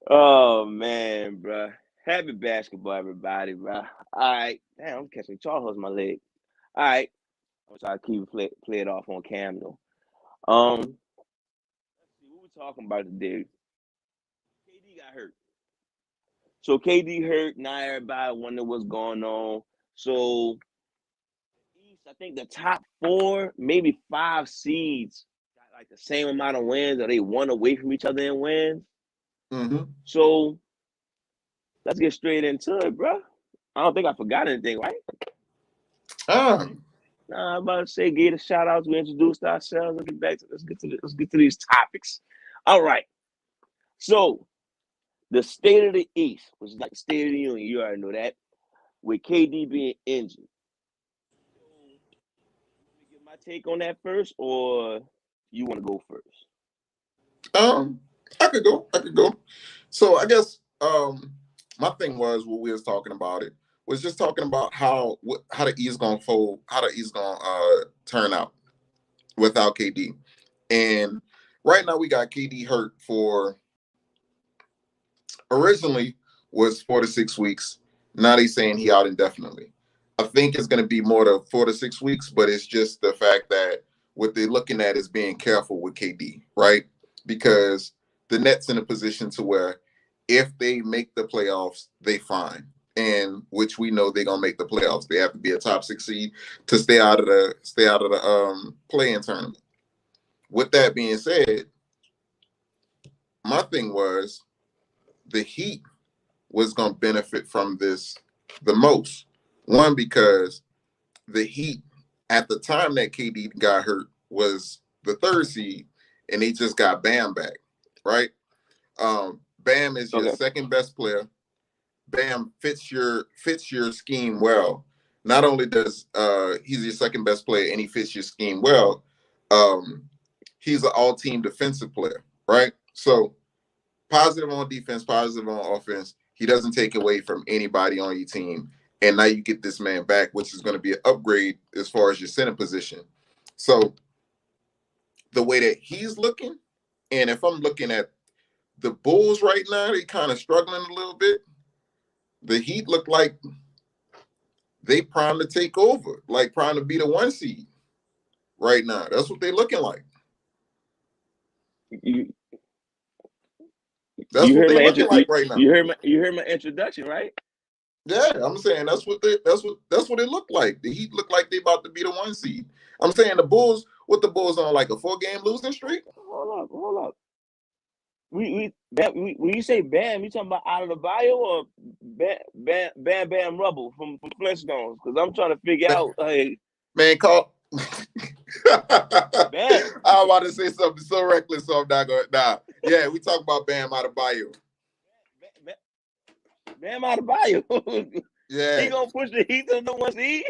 Oh man, bro. Happy basketball, everybody, bro. All right, damn, I'm catching Charles my leg. All right, I'm trying to keep play it off on cam though. Let's see what we talking about today. KD got hurt, so KD hurt. Now everybody wonder what's going on. So East, I think the top four, maybe five seeds got like the same amount of wins, or they one away from each other in wins. Mm-hmm. So let's get straight into it, bro. I don't think I forgot anything, right? Um, Nah, I'm about to say, gave a shout outs. We introduced ourselves. Let's get back to let's get to these topics. All right. So the state of the East, which is like the state of the union, you already know that, with KD being injured. So let me get my take on that first, or you want to go first? um, I could go. I could go. So I guess my thing was what we was talking about it was just talking about how the East gonna fold, how the East gonna turn out without KD. And right now we got KD hurt for originally was 4 to 6 weeks. Now they saying he out indefinitely. I think it's going to be more than 4 to 6 weeks, but it's just the fact that what they're looking at is being careful with KD, right? Because the Nets in a position to where if they make the playoffs, they fine. And which we know they're gonna make the playoffs. They have to be a top 6 seed to stay out of the play-in tournament. With that being said, my thing was the Heat was going to benefit from this the most. One, because the Heat, at the time that KD got hurt, was the 3rd seed, and they just got Bam back, right? Bam is your Okay. second best player. Bam fits your scheme well. Not only does he's your second best player and he fits your scheme well, um, he's an all-team defensive player, right? So positive on defense, positive on offense. He doesn't take away from anybody on your team. And now you get this man back, which is going to be an upgrade as far as your center position. So the way that he's looking, and if I'm looking at the Bulls right now, they kind of struggling a little bit. The Heat look like they prime to take over, like prime to be the 1 seed right now. That's what they looking like. You That's you what heard they my looking like right now. you heard my introduction, right? Yeah, I'm saying that's what it looked like. The Heat looked like they about to be the 1 seed. I'm saying the Bulls, what the Bulls on like a 4 game losing streak? Hold up. When you say Bam, you talking about out of the bio or Bam Rubble from Flintstones? Because I'm trying to figure Man, out, hey, man call. Bam, I'm about to say something so reckless, so I'm not going. Nah, yeah, we talk about Bam out of bio. Bam, Bam out of bio. He Yeah, gonna push the Heat to the number 1 seed?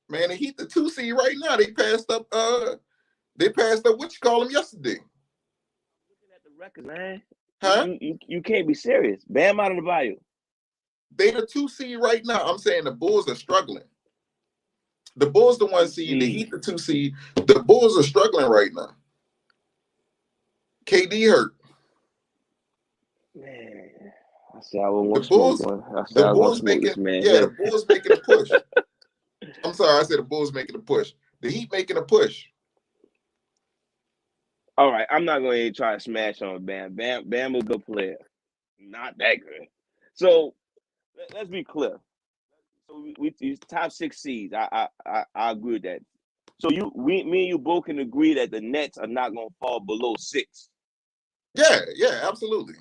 man, the Heat the 2 seed right now. They passed up. They passed up what you call them yesterday, Looking at the records, man. huh? You can't be serious. Bam out of the bio. They the 2 seed right now. I'm saying the Bulls are struggling. The Bulls the one Two seed, the seed. Heat the 2 seed. The Bulls are struggling right now. KD hurt. Man, I said I would The want smoke, Bulls, man. I said the I was gonna Bulls smoke making this man yeah, the here. Bulls making a push. I'm sorry, I said the Bulls making a push. The Heat making a push. All right, I'm not going to try to smash on Bam. Bam was a good player, not that good. So let's be clear. So we these top 6 seeds. I agree with that. So me and you both can agree that the Nets are not going to fall below 6. Yeah, yeah, absolutely.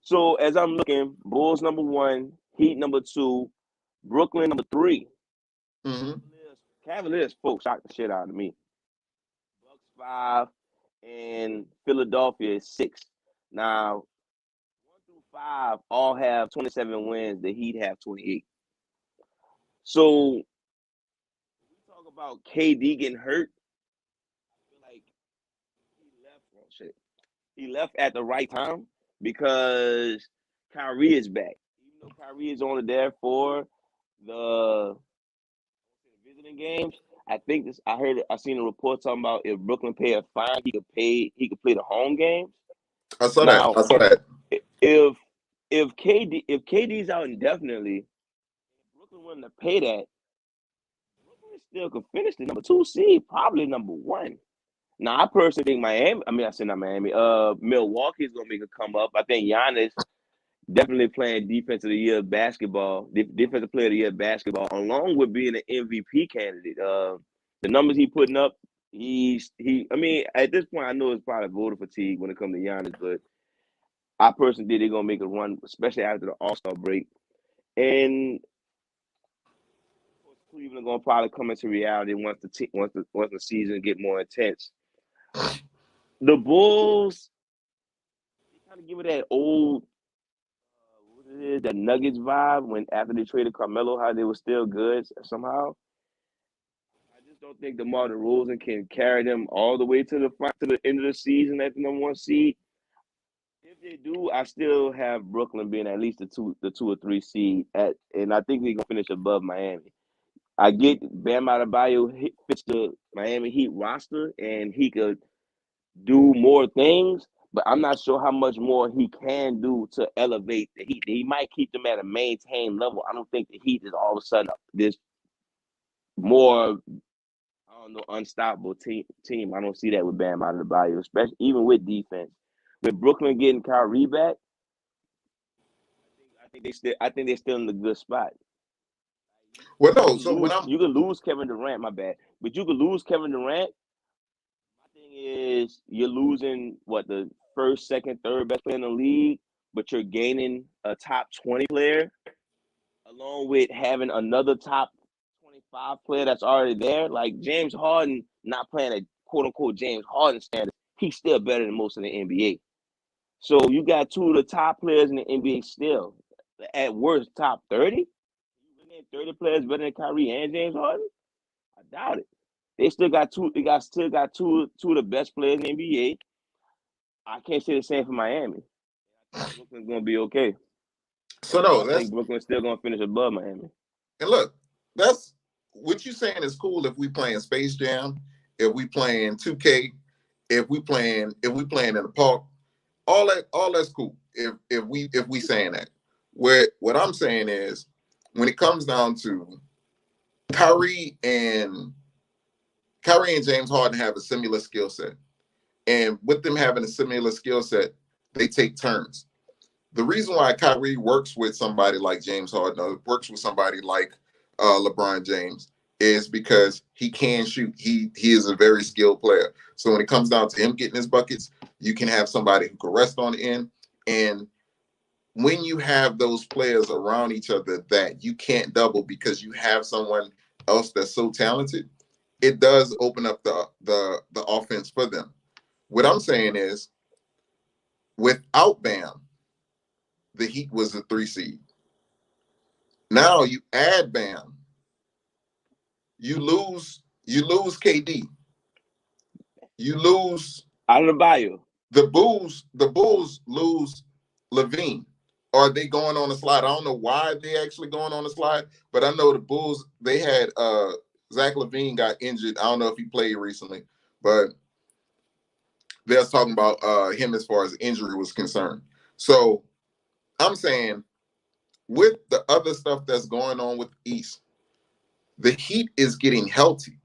So as I'm looking, Bulls number 1, Heat number 2, Brooklyn number 3. Hmm. Cavaliers, folks, shocked the shit out of me. Bucks 5, and Philadelphia is 6. Now 1 through 5 all have 27 wins. The Heat have 28. So we talk about KD getting hurt. I feel like he left. Oh shit, he left at the right time because Kyrie is back. Even though Kyrie is only there for the visiting games, I think this. I seen a report talking about if Brooklyn pay a fine, he could play the home games. I saw Now, that. I saw that. if KD's out indefinitely, Brooklyn willing to pay that, Brooklyn still could finish the number 2 seed, probably number 1. Now, I personally think Miami. I mean, I said not Miami. Milwaukee's gonna make a come up. I think Giannis definitely playing defensive of the year basketball, defensive player of the year basketball, along with being an MVP candidate. The numbers he putting up, he. I mean, at this point, I know it's probably voter fatigue when it comes to Giannis, but I personally think they're gonna make a run, especially after the All-Star break. And Cleveland gonna probably come into reality once the season get more intense. The Bulls, they kind of give it that old that Nuggets vibe when after they traded Carmelo, how they were still good somehow. I just don't think DeMar DeRozan can carry them all the way to the end of the season at the number 1 seed. If they do, I still have Brooklyn being at least the 2 or 3 seed and I think they're gonna finish above Miami. I get Bam Adebayo fits the Miami Heat roster and he could do more things, but I'm not sure how much more he can do to elevate the Heat. He might keep them at a maintained level. I don't think the Heat is all of a sudden this more, I don't know, unstoppable team. I don't see that with Bam Adebayo, especially even with defense. With Brooklyn getting Kyrie back, I think they're still in a good spot. Well, no. So when You could lose Kevin Durant, my bad, but you could lose Kevin Durant. My thing is you're losing the first, second, third best player in the league, but you're gaining a top 20 player, along with having another top 25 player that's already there. Like James Harden, not playing a quote unquote James Harden standard, he's still better than most in the NBA. So you got 2 of the top players in the NBA still. At worst, top 30. 30 players better than Kyrie and James Harden? I doubt it. They still got two. Still got two of the best players in the NBA. I can't say the same for Miami. Brooklyn's gonna be okay. So no, I think Brooklyn's still gonna finish above Miami. And look, that's what you saying is cool if we playing Space Jam, if we playing 2K, if we playing in the park, all that's cool. If we saying that. What I'm saying is when it comes down to Kyrie and James Harden have a similar skill set. And with them having a similar skill set, they take turns. The reason why Kyrie works with somebody like James Harden or works with somebody like LeBron James is because he can shoot. He is a very skilled player. So when it comes down to him getting his buckets, you can have somebody who can rest on the end. And when you have those players around each other that you can't double because you have someone else that's so talented, it does open up the offense for them. What I'm saying is, without Bam, the Heat was a 3 seed. Now you add Bam, you lose KD, you lose Adebayo. The Bulls lose Levine. Are they going on a slide? I don't know why they actually going on a slide, but I know the Bulls, they had Zach LaVine got injured. I don't know if he played recently, but they're talking about him as far as injury was concerned. So I'm saying with the other stuff that's going on with the East, the Heat is getting healthy.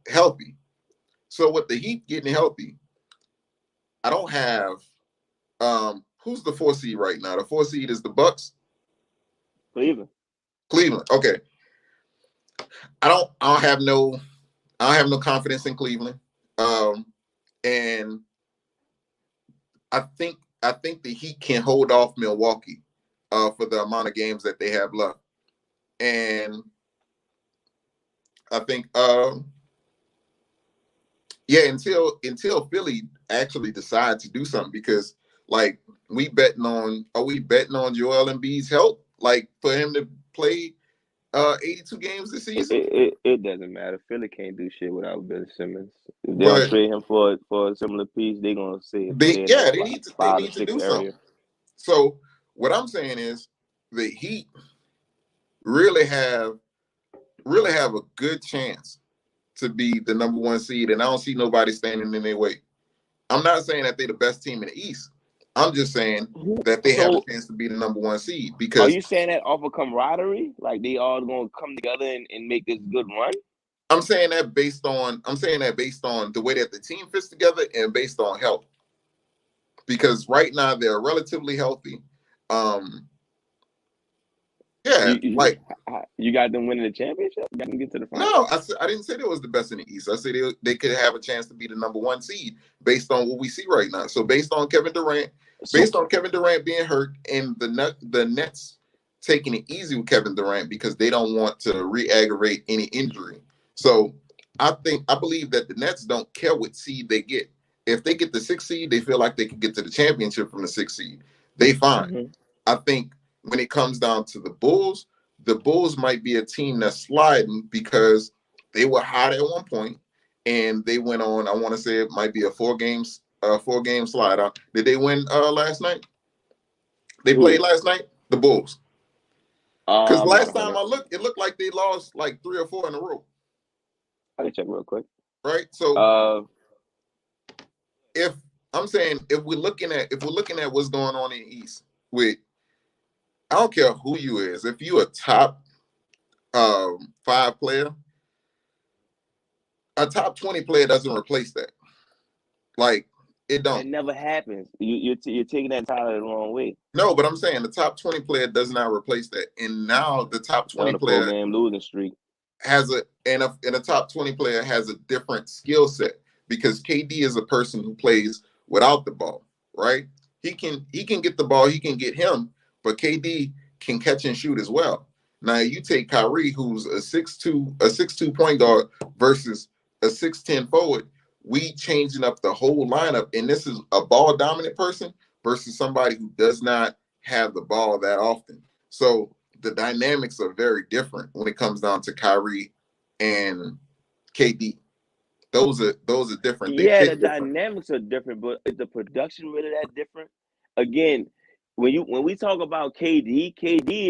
So with the Heat getting healthy, I don't have who's the 4 seed right now? The 4 seed is the Bucks. Cleveland. Okay. I don't have no confidence in Cleveland. And I think the Heat can hold off Milwaukee for the amount of games that they have left. And I think until Philly actually decides to do something, because like are we betting on Joel Embiid's health, like for him to play 82 games this season? It doesn't matter. Philly can't do shit without Ben Simmons. If they don't trade him for a similar piece, they're gonna say they need to do area. something. So what I'm saying is the Heat really have a good chance to be the number 1 seed, and I don't see nobody standing in their way. I'm not saying that they're the best team in the East, I'm just saying that they have a chance to be the number 1 seed because. Are you saying that off of camaraderie, like they all gonna come together and make this good run? I'm saying that based on the way that the team fits together and based on health. Because right now they're relatively healthy. You got them winning the championship. You got them get to the final. No, I didn't say they was the best in the East. I said they could have a chance to be the number 1 seed based on what we see right now. So based on Kevin Durant being hurt and the Nets taking it easy with Kevin Durant because they don't want to re-aggravate any injury. So I believe that the Nets don't care what seed they get. If they get the 6th seed, they feel like they can get to the championship from the 6th seed. They fine. Mm-hmm. I think when it comes down to the Bulls might be a team that's sliding because they were hot at one point and they went on. I want to say it might be a 4-game slide out. Did they win last night? They played last night, the Bulls. Because last time I looked, it looked like they lost like 3 or 4 in a row. I can check real quick. Right. So if we're looking at what's going on in the East with, I don't care who you is. If you a top 5 player, a top 20 player doesn't replace that. Like it don't. It never happens. You're taking that entirely the wrong way. No, but I'm saying the top 20 player does not replace that. And now the top 20 player program losing streak has a top 20 player has a different skill set because KD is a person who plays without the ball, right? He can get the ball, he can get him, but KD can catch and shoot as well. Now you take Kyrie, who's a 6'2 point guard versus a 6'10 forward. We changing up the whole lineup, and this is a ball dominant person versus somebody who does not have the ball that often. So the dynamics are very different when it comes down to Kyrie and KD. Those are different. The dynamics are different, but is the production really that different? Again, when we talk about KD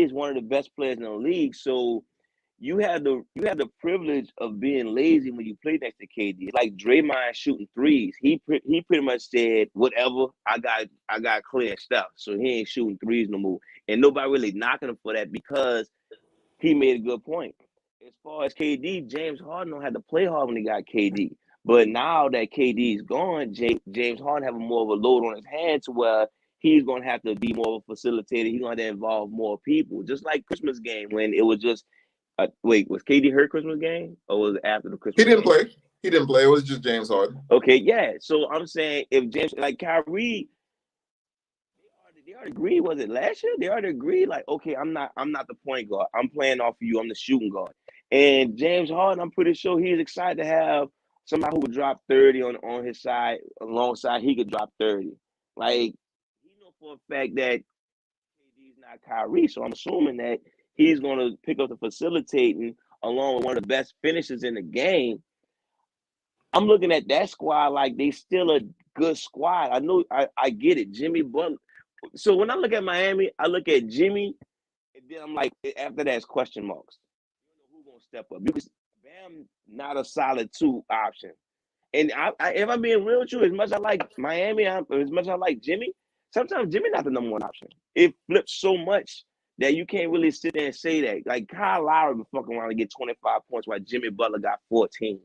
is one of the best players in the league. So you have the privilege of being lazy when you play next to KD. Like Draymond shooting threes. He pretty much said, whatever, I got clear stuff. So he ain't shooting threes no more. And nobody really knocking him for that because he made a good point. As far as KD, James Harden don't have to play hard when he got KD. But now that KD is gone, James Harden have more of a load on his hands to where he's going to have to be more of a facilitator. He's going to involve more people. Just like Christmas game when it was just, wait, was KD hurt Christmas game or was it after the Christmas game? He didn't play. It was just James Harden. Okay, yeah. So I'm saying if James, like Kyrie, they already agreed, was it last year? They already agreed, like, okay, I'm not the point guard. I'm playing off of you. I'm the shooting guard. And James Harden, I'm pretty sure he's excited to have somebody who would drop 30 on his side, alongside he could drop 30. Like, he know for a fact that KD's not Kyrie, so I'm assuming that he's going to pick up the facilitating along with one of the best finishers in the game. I'm looking at that squad like they still a good squad. I know, I get it. Jimmy Butler. So when I look at Miami, I look at Jimmy, and then I'm like, after that, it's question marks. You don't know who's going to step up. Because Bam, not a solid 2 option. And if I'm being real with you, as much as I like Miami, as much as I like Jimmy, sometimes Jimmy not the number 1 option. It flips so much that you can't really sit there and say that. Like Kyle Lowry be fucking around and get 25 points while Jimmy Butler got 14.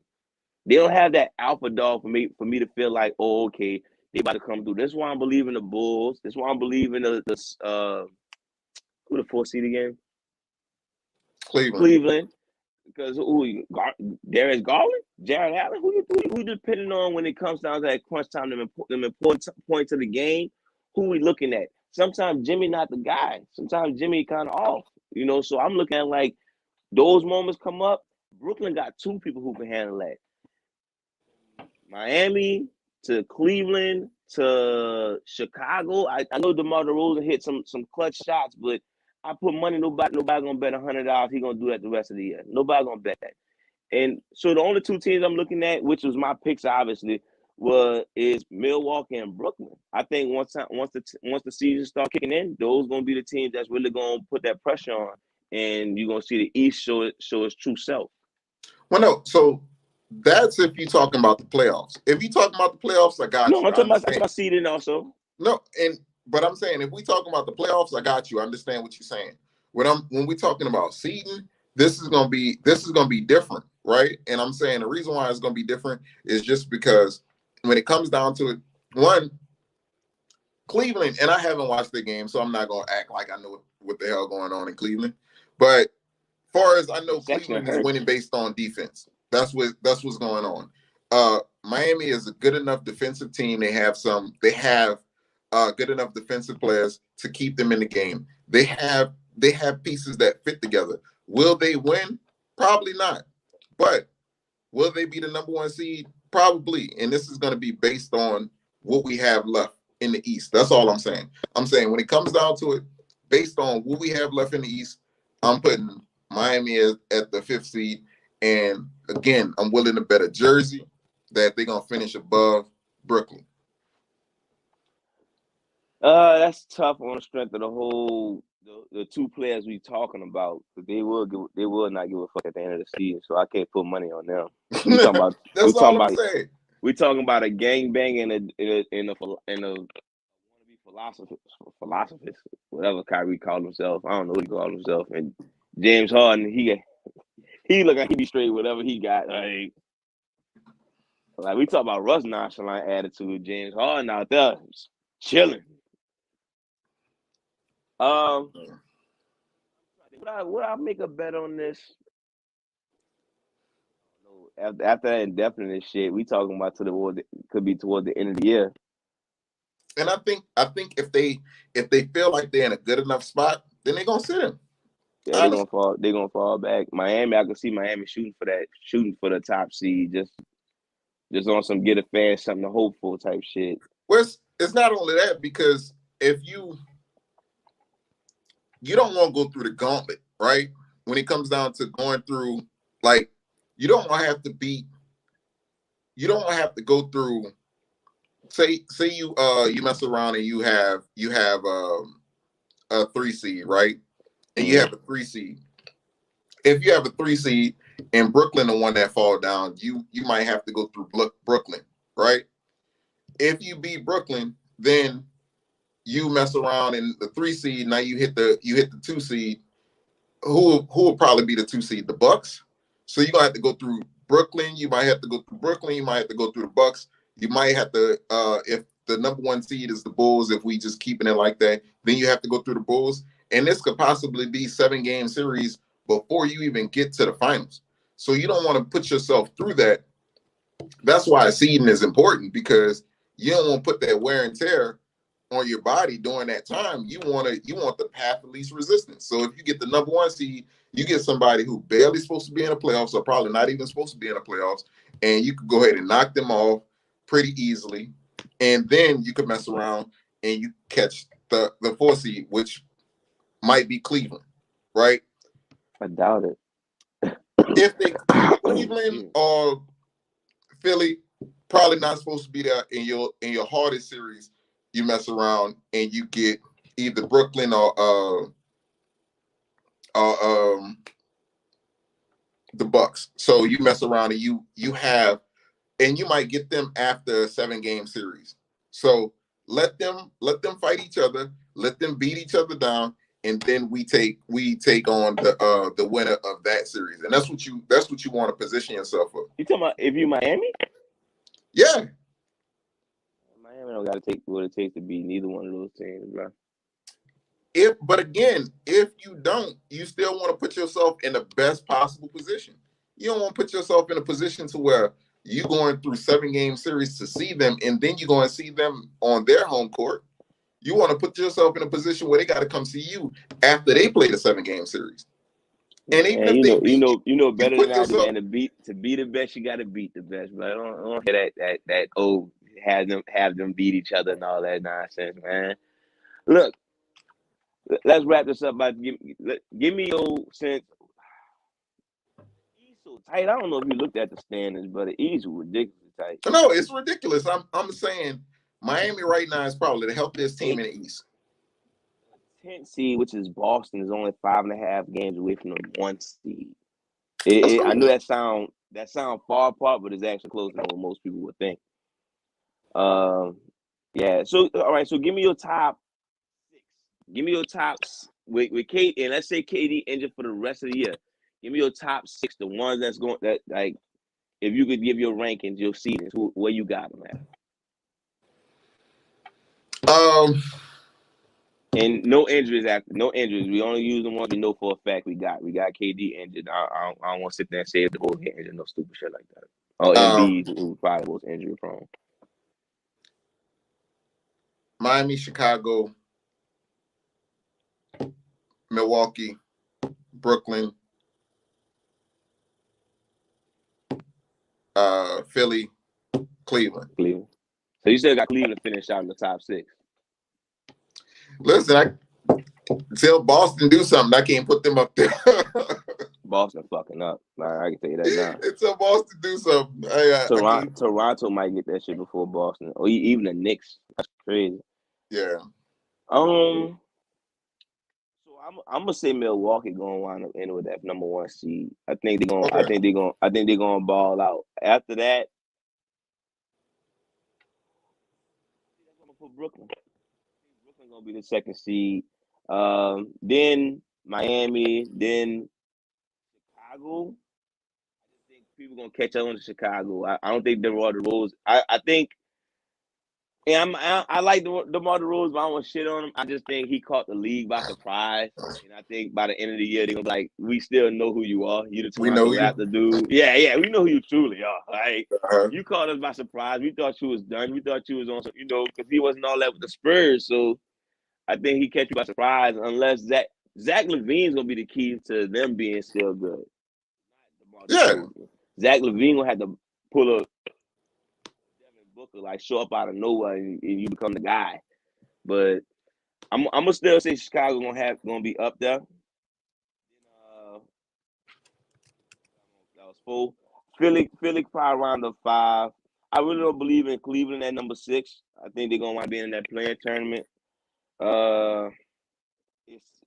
They don't have that alpha dog for me to feel like, oh, okay, they about to come through. This is why I'm believing the Bulls. This is why I'm believing the who the 4th seed again? Cleveland. Because Darius Garland, Jared Allen, who you depending on when it comes down to that crunch time, them important points of the game? Who we looking at? Sometimes Jimmy not the guy. Sometimes Jimmy kind of off. You know, so I'm looking at like those moments come up. Brooklyn got 2 people who can handle that. Miami to Cleveland to Chicago. I know DeMar DeRozan hit some clutch shots, but I put money nobody gonna bet $100 he gonna do that the rest of the year. Nobody gonna bet that. And so the only 2 teams I'm looking at, which was my picks obviously, is Milwaukee and Brooklyn. I think once the season start kicking in, those gonna be the teams that's really gonna put that pressure on, and you're gonna see the East show its true self. Well, no, so that's if you're talking about the playoffs. If you're talking about the playoffs, I got you. No, I'm talking about seeding also. No, and But I'm saying if we talking about the playoffs, I got you. I understand what you're saying. When we talking about seeding, this is gonna be different, right? And I'm saying the reason why it's gonna be different is just because when it comes down to it, one, Cleveland, and I haven't watched the game, so I'm not gonna act like I know what the hell going on in Cleveland. But far as I know, Cleveland is winning based on defense. That's what's going on. Miami is a good enough defensive team. They have good enough defensive players to keep them in the game. They have pieces that fit together. Will they win? Probably not. But will they be the number one seed? Probably. And this is going to be based on what we have left in the East. That's all I'm saying. I'm saying when it comes down to it, based on what we have left in the East, I'm putting Miami at the 5th seed. And again, I'm willing to bet a jersey that they're going to finish above Brooklyn. That's tough on the strength of the two players we talking about. They will not give a fuck at the end of the season, so I can't put money on them. We talking about that's all I'm saying. We talking about a gangbang and a wannabe philosophist, whatever Kyrie called himself. I don't know what he called himself. And James Harden, he look like he be straight whatever he got. Like we talk about Russ nonchalant attitude. James Harden out there chilling. Would I make a bet on this? After that indefinite shit, we talking about could be toward the end of the year. And I think if they feel like they're in a good enough spot, then they're gonna sit him. Yeah, they're gonna fall back. Miami, I can see Miami shooting for the top seed, just on some get a fan something to hope for type shit. Well, it's not only that, because if you don't want to go through the gauntlet, right? When it comes down to going through, like, you don't want to have to go through. Say you mess around and you have a 3 seed, right? And you have a 3 seed. If you have a 3 seed and Brooklyn, the one that fall down, you might have to go through Brooklyn, right? If you beat Brooklyn, then you mess around in the 3 seed. Now you hit the 2 seed. Who will probably be the 2 seed? The Bucks. So you're gonna have to go through Brooklyn. You might have to go through Brooklyn. You might have to go through the Bucks. You might have to, if the number 1 seed is the Bulls, if we just keeping it like that, then you have to go through the Bulls. And this could possibly be 7-game series before you even get to the finals. So you don't want to put yourself through that. That's why seeding is important, because you don't want to put that wear and tear on your body during that time. You want the path of least resistance. So if you get the number 1 seed, you get somebody who barely supposed to be in the playoffs, or probably not even supposed to be in the playoffs, and you could go ahead and knock them off pretty easily. And then you could mess around and you catch the 4 seed, which might be Cleveland, right? I doubt it. If they Cleveland or Philly, probably not supposed to be there in your hardest series. You mess around and you get either Brooklyn or the Bucks. So you mess around and you might get them after a 7-game series. So let them fight each other, let them beat each other down, and then we take on the winner of that series. And that's what you want to position yourself for. You talking about if you Miami? Yeah. Miami don't got to take what it takes to beat neither one of those teams, bro. But again, if you don't, you still want to put yourself in the best possible position. You don't want to put yourself in a position to where you're going through 7-game series to see them, and then you're going to see them on their home court. You want to put yourself in a position where they got to come see you after they play the 7-game series. And even if you know better than I do, man. To be the best, you got to beat the best. But I don't hear that have them beat each other and all that nonsense, man. Look, let's wrap this up by give me your sense. East so tight. I don't know if you looked at the standings, but the East was ridiculously tight. No, it's ridiculous. I'm saying Miami right now is probably the healthiest team in the East. 10th seed, which is Boston, is only 5.5 games away from the 1 seed. I know that sound far apart, but it's actually closer than what most people would think. Yeah. So all right. So give me your top Give me your tops with KD, and let's say KD injured for the rest of the year. Give me your top 6, the ones that's going that like. If you could give your rankings, your seedings, where you got them at? And no injuries. No injuries. We only use the ones we know for a fact we got. We got KD injured. I don't want to sit there and say the whole get injured, no stupid shit like that. Oh, Embiid, who probably was injury prone. Miami, Chicago, Milwaukee, Brooklyn, Philly, Cleveland. So you still got Cleveland finish out in the top 6. Listen, until Boston do something, I can't put them up there. Boston fucking up. I can tell you that now. Until Boston do something. Toronto might get that shit before Boston, or even the Knicks. That's crazy. Yeah. So I'm gonna say Milwaukee gonna wind up in with that number 1 seed. I think they're gonna. Okay. I think they're gonna ball out. After that, I'm gonna put Brooklyn. Brooklyn gonna be the 2nd seed. Then Miami. Then Chicago. I just think people gonna catch up on to Chicago. I don't think DeMar DeRozan. I think. Yeah, I like DeMar DeRozan, but I don't want to shit on him. I just think he caught the league by surprise, and I think by the end of the year they're gonna be like, we still know who you are. You the Toronto Raptor dude. Yeah, we know who you truly are. Like you caught us by surprise. We thought you was done. We thought you was on, because he wasn't all that with the Spurs. So I think he catch you by surprise, unless Zach LaVine's gonna be the key to them being still good. Yeah, Zach LaVine gonna have to pull a Booker, like show up out of nowhere and you become the guy. But I'm gonna still say Chicago's gonna be up there. That was 4. Philly probably around the 5. I really don't believe in Cleveland at number 6. I think they're gonna want to be in that playing tournament.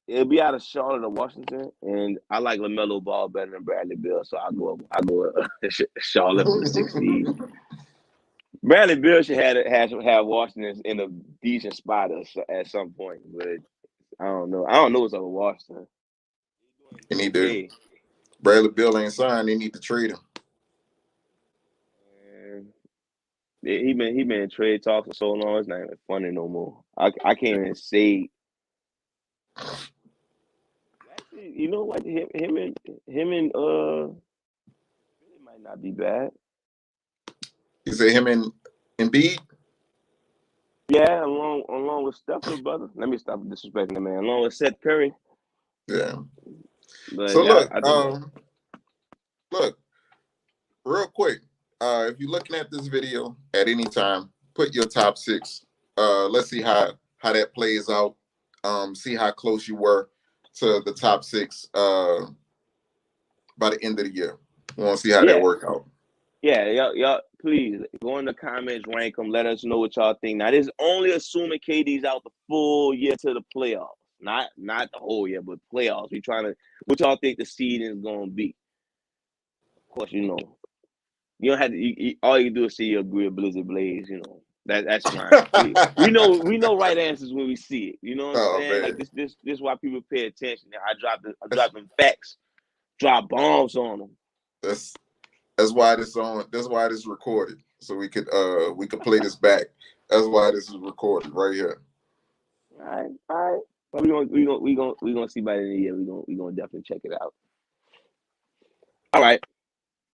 It'll be out of Charlotte or Washington, and I like LaMelo Ball better than Bradley Beal, so I go Charlotte for the 6th seed. Bradley Beal should have Washington in a decent spot at some point, but I don't know. I don't know what's up with Washington. They need to. Bradley Beal ain't signed. They need to trade him. He been in trade talks for so long. It's not even funny no more. I can't even say. Actually, you know what? Him and it might not be bad. You say him and Embiid? Yeah, along with Steph, brother. Let me stop disrespecting the man. Along with Seth Curry. Yeah. But so yeah, look, real quick. If you're looking at this video at any time, put your top 6. Let's see how that plays out. See how close you were to the top 6 by the end of the year. We want to see how that work out. Yeah, y'all, please go in the comments, rank them, let us know what y'all think. Now, this is only assuming KD's out the full year to the playoffs, not the whole year, but playoffs. We trying to, what y'all think the seeding is gonna be? Of course, you don't have to. All you do is see your Greer Blizzard Blaze. That's fine. we know right answers when we see it. You know what I'm saying? Man. Like this is why people pay attention. I drop them facts, drop bombs on them. That's why this on. That's why this recorded, so we could play this back. That's why this is recorded right here. All right. But we gonna see by the end of the year. We gonna definitely check it out. All right.